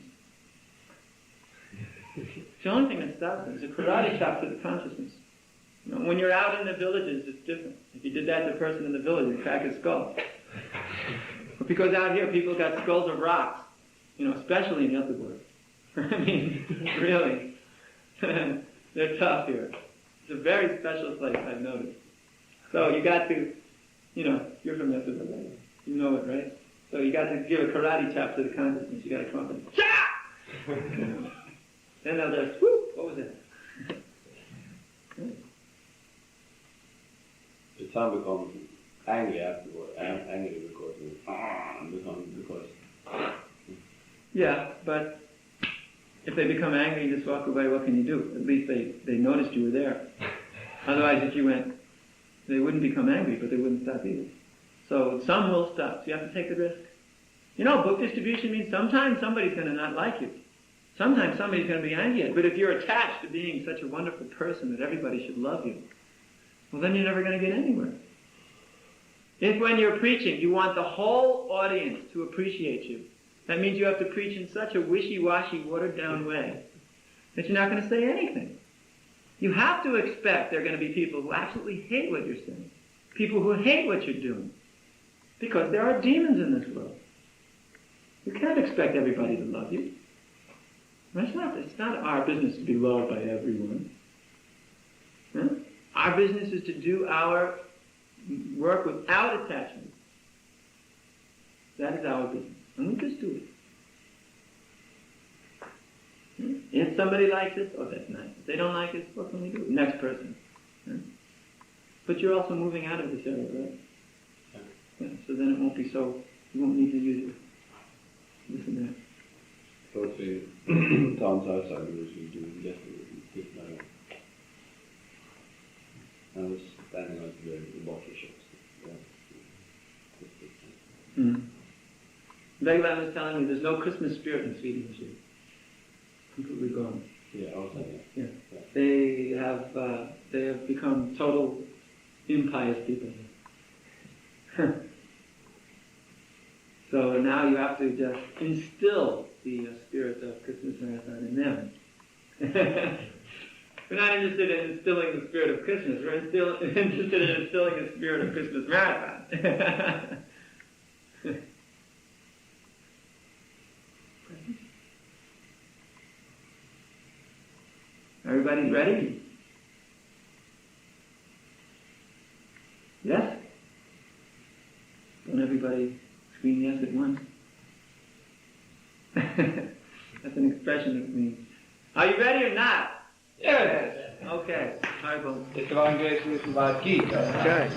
It's the only thing that stops them. It's a karate chop to the consciousness. When you're out in the villages, it's different. If you did that to a person in the village, you'd crack his skull. But because out here, people got skulls of rocks, especially in Goteborg. I mean, really. They're tough here. It's a very special place, I've noticed. So you got to, you're from Goteborg, right? You know it, right? So you got to give a karate chop to the consciousness. You got to come up and, cha! Then they'll just, whoop, what was that? the son becomes angry afterward. Angry because Yeah, but if they become angry and just walk away, what can you do? At least they noticed you were there. Otherwise, if you went, they wouldn't become angry, but they wouldn't stop either. So some will stop. So you have to take the risk. Book distribution means sometimes somebody's going to not like you. Sometimes somebody's going to be angry at you. But if you're attached to being such a wonderful person that everybody should love you, well, then you're never going to get anywhere. If when you're preaching, you want the whole audience to appreciate you, that means you have to preach in such a wishy-washy, watered-down way that you're not going to say anything. You have to expect there are going to be people who absolutely hate what you're saying, people who hate what you're doing, because there are demons in this world. You can't expect everybody to love you. It's not our business to be loved by everyone. Huh? Our business is to do our work without attachment. That is our business. And we just do it. If somebody likes it, oh, that's nice. If they don't like it, what can we do? Next person. But you're also moving out of this area, right? Yeah, so then it won't be so, you won't need to use it. This and that. So the towns outside we usually do yesterday. I was standing out the bottle shops. Beglan was telling me there's no Christmas spirit in Sweden this year. Completely gone. Yeah, outside. Yeah. They have become total impious people. So now you have to just instill the spirit of Christmas Marathon in them. We're not interested in instilling the spirit of Christmas. We're interested in instilling the spirit of Christmas Marathon. Everybody ready? Yes? Don't everybody scream yes at once? That's an expression that means, are you ready or not? Yes. Okay. Haribol. It's a long way to Bhagavad Gita. Okay.